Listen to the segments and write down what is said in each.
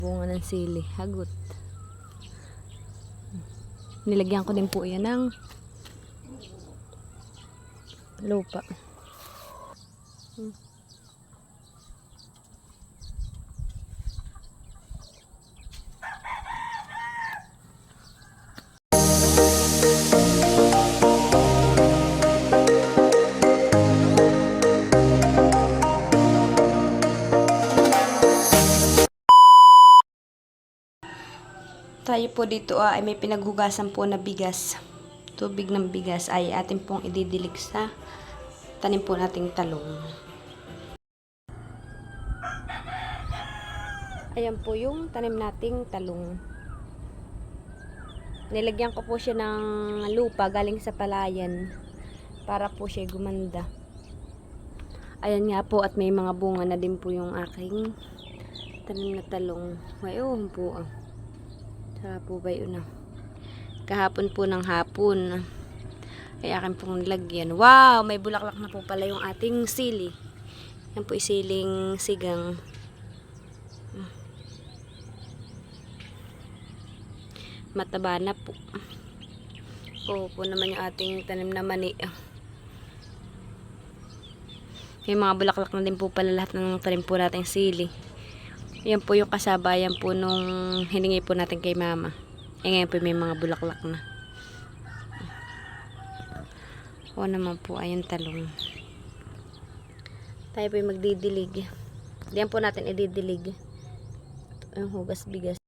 Bunga ng sili, hagot. Nilagyan ko din po yan ng lupa. Tayo po dito ay may pinaghugasan po na bigas. Tubig ng bigas ay atin pong ididilig sa tanim po nating talong. Ayan po yung tanim nating talong. Nilagyan ko po siya ng lupa galing sa palayan para po siya gumanda. Ayan nga po at may mga bunga na din po yung aking tanim na talong. Ayun po ah. Sarap po ba yun ah. Kahapon po ng hapon ay akin pong nilagyan. Wow! May bulaklak na po pala yung ating sili. Yan po siling sigang. Mataba na po. Oo po naman yung ating tanim na mani. May mga bulaklak na din po pala lahat ng tanim po nating sili. Yan po yung kasabayan po nung hiningi po natin kay mama. Ngayon po may mga bulaklak na. O naman po ayun talong. Tayo po yung magdidilig. Diyan po natin ididilig. Ito yung hugas bigas.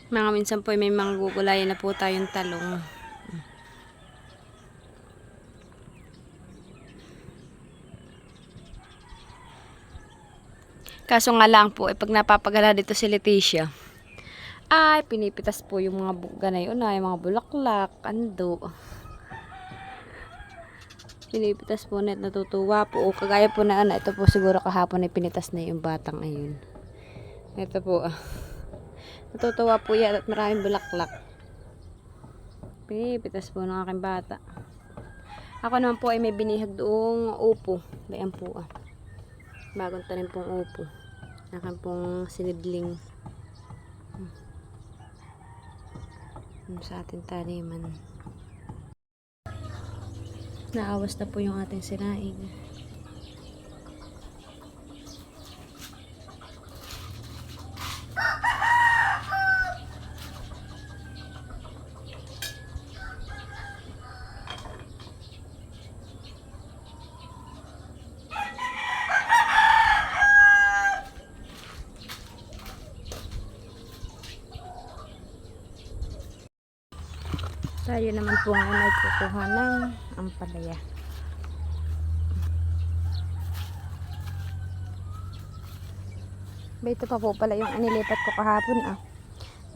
Mga minsan po may mga gugulayan na po tayong talong. Kaso nga lang po, pag napapagala dito si Leticia, ay pinipitas po yung mga ganay unay, mga bulaklak, ando. Pinipitas po net, natutuwa po. O, kagaya po na ito po siguro kahapon ay pinitas na yung batang ayun. Ito po natutuwa po yan at maraming bulaklak. Pinipitas po ng aking bata. Ako naman po ay may binihag doong upo. Dayan po bagong tanim pong upo. Akin pong sinidling. Sa ating taniman. Naawas na po yung ating sinaing. Tayo naman po ngayon ay kukuha ng ampalaya. Ito pa po pala yung anilipat ko kahapon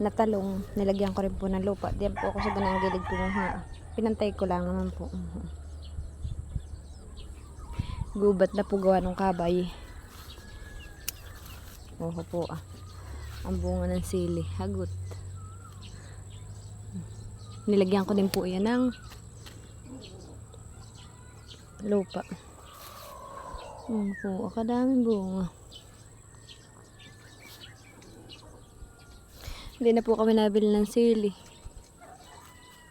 na talong. Nilagyan ko rin po ng lupa. Diyan po ako sa ganang gilid kumuha. Pinantay ko lang naman po. Gubat na po gawa ng kabay. Oho po ang bunga ng sili. Hagot. Nilagyan ko din po yan ng lupa. Po, kadaming bunga. Hindi na po kami nabili ng sili.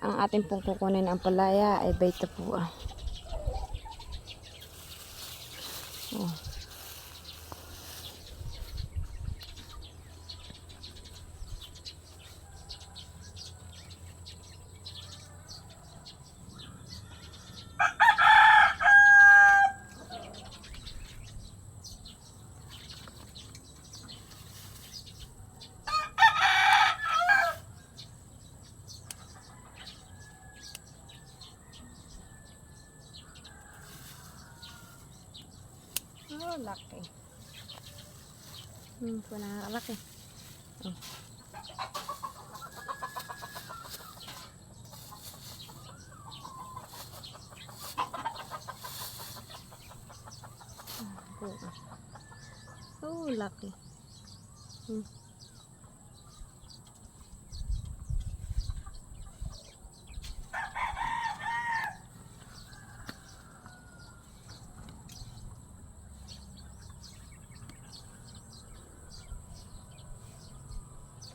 Ang ating pong kukunin ang palaya ay baita po Oh. Oh, laki. Po, nakakalaki. Oh. Oh, laki.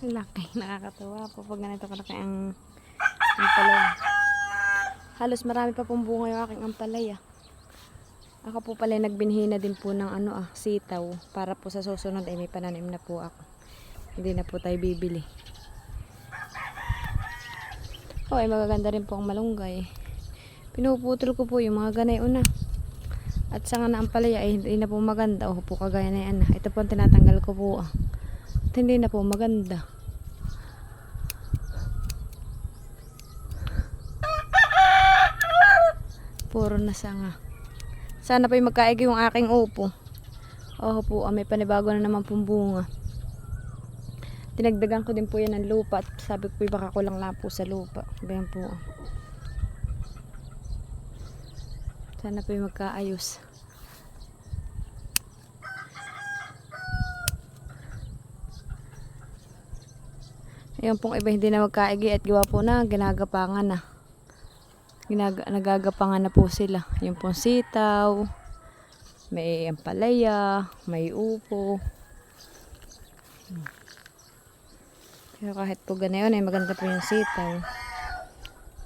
Laki, nakakatawa po pag ganito kalaki ang ampalaya. Halos marami pa pong bunga yung aking ampalaya. Ako po pala nagbinhi na din po ng sitaw para po sa susunod ay may pananim na po ako. Hindi na po tayo bibili. Ay magaganda rin po ang malunggay. Pinuputol ko po yung mga ganay una. At sa nga na ampalaya ay hindi na po maganda. Po kagaya na yan. Ito po ang tinatanggal ko po At hindi na po maganda. Puro na sanga. Sana pa yung magkaigi yung aking upo. Po, may panibago na naman pong bunga. Dinagdagan ko din po yan ng lupa. At sabi ko baka kulang lang po sa lupa. Bayan po. Sana pa yung magkaayos. Ayan pong iba hindi na magkaigi at gawa po na ginagapangan na. Nagagapangan na po sila. Yung pong sitaw, may ampalaya, may upo. Pero kahit po ganayon ay maganda po yung sitaw.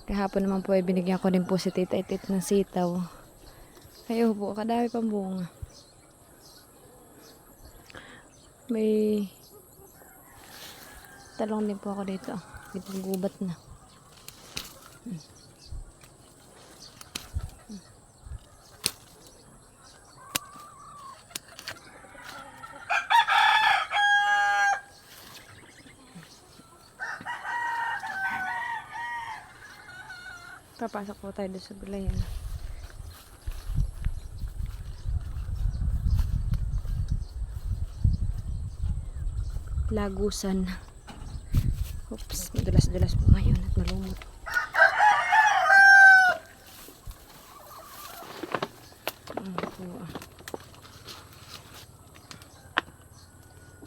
Kahapon naman po ay binigyan ko din po si Tita Itit ng sitaw. Kayo po, kadami pang bunga. May talong din po ako dito. Dito gubat na. Papasok po tayo doon sa gulayan. Lagusan. Oops, madulas-dulas po ngayon at malumot.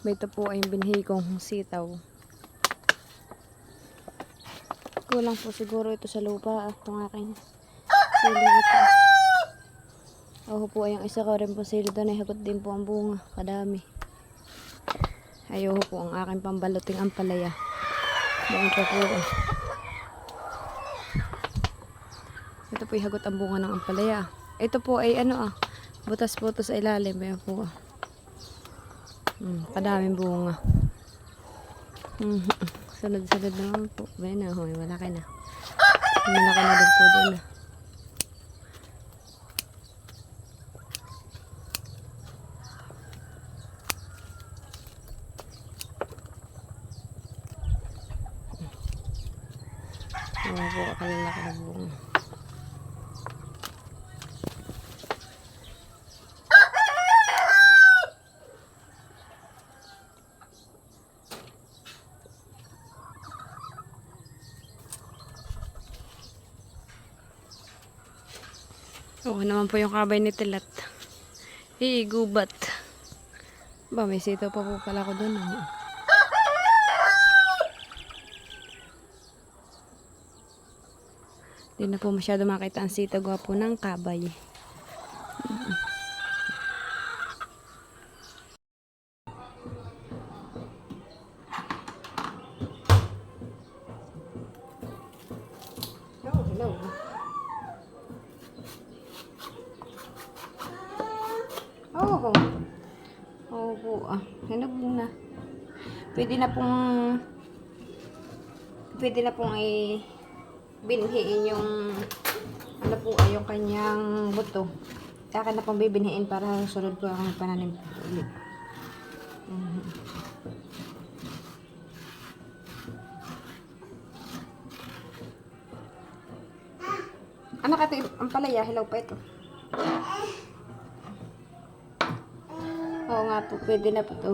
Ito po ay binhi kong sitaw. Kulang po siguro ito sa lupa at itong aking sili ito. Po ay yung isa ko rin po sili doon ay hagot din po ang bunga. Kadami. Po ang aking pambaluting ampalaya. Doon pa po. Ito po ay hagot ang bunga ng ampalaya. Ito po ay butas-butas sa ilalim. Ayan po. Kadaming bunga. Sunod-sunod naman po. Ayan malaki na. Malaki na din po doon. Ayan po, kalalaki na bunga. Oo naman po yung kabay ni Tilat. Gubat. Ba, may sitaw pa po pala ko doon. Oh. Hindi na po masyado makita ang sitaw po ng kabay. Oh, hello. Oh, po. Hinog na. Pwede na pong binhiin yung ano po ay yung kanyang buto. Kaya na pong bibinhiin para sunod ko ang pananim ulit. Ano ka ang palaya? Hilaw pa ito. Oo nga po, pwede na po ito.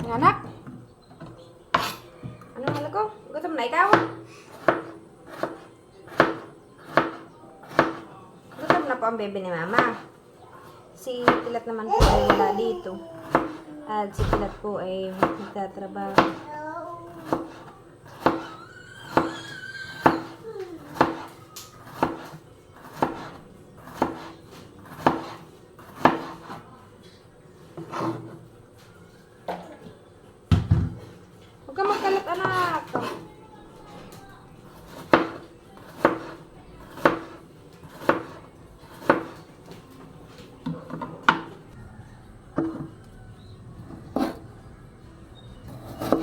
Anak? Anong mahal ko? Gutom na ikaw? Gutom na po ang bebe ni mama. Si Tilat naman po ay wala dito. At si Tilat po ay nagtatrabaho. Huwag ka magkalat, anak.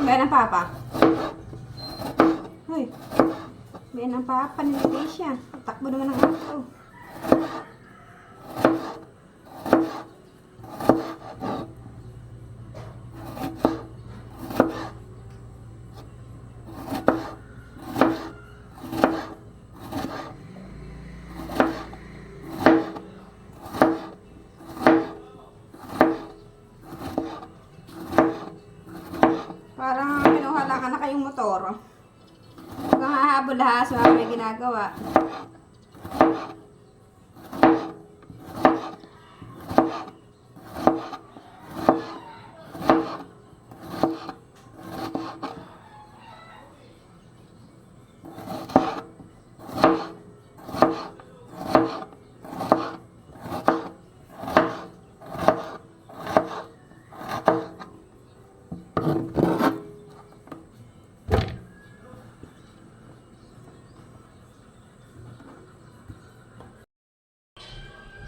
Bayan ang papa. Hoy. Bayan ang papa. Nilagay siya. Takbo naman ang ato. Parang kinuhala ka na kayong motor. Huwag kang hahabol ha, so may ginagawa.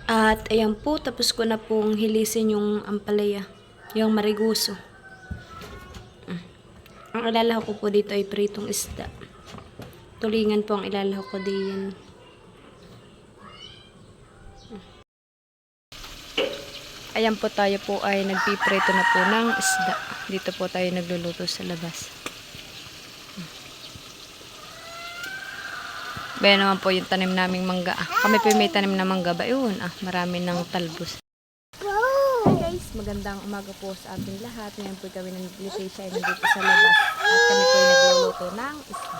At ayan po, tapos ko na pong hilisin yung ampalaya, yung mariguso. Ang ilalahok ko po dito ay pritong isda. Tulingan po ang ilalahok ko diyan. Ayan po, tayo po ay nagpiprito na po ng isda. Dito po tayo nagluluto sa labas. Bayan naman po yung tanim naming mangga. Kami po may tanim na mangga ba yun? Marami ng talbos. Hi guys, magandang umaga po sa ating lahat. Ngayon po kami nag-vacation dito sa labas. At kami po yung nagluluto ng isda.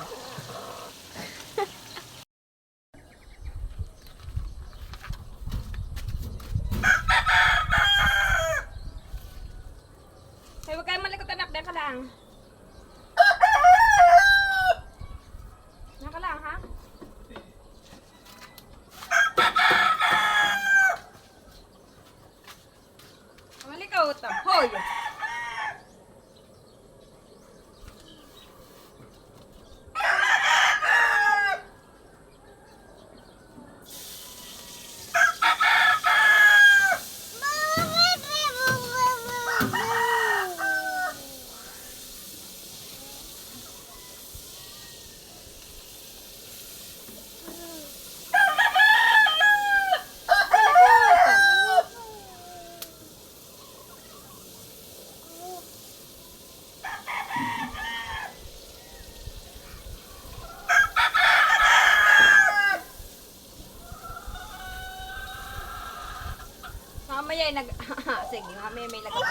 Hey, huwag kayong malikot anak. Deka lang. Deka lang ha. Malikot. Hoy! nag... Sige, mamaya may lagay.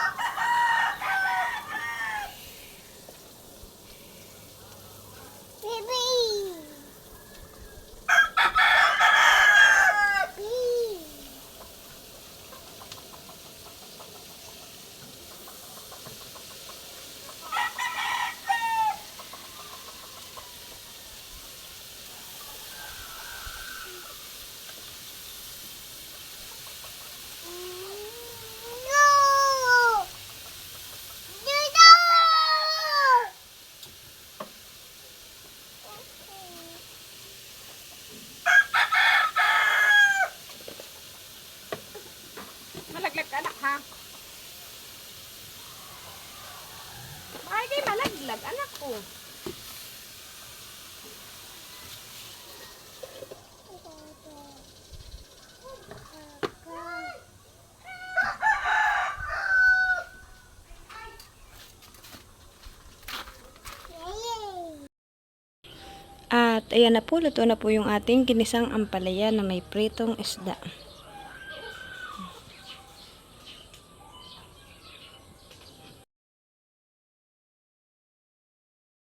Malaglag ka anak ha. Bakit kayo malaglag anak ko? At ayan na po, luto na po yung ating ginisang ampalaya na may pritong isda.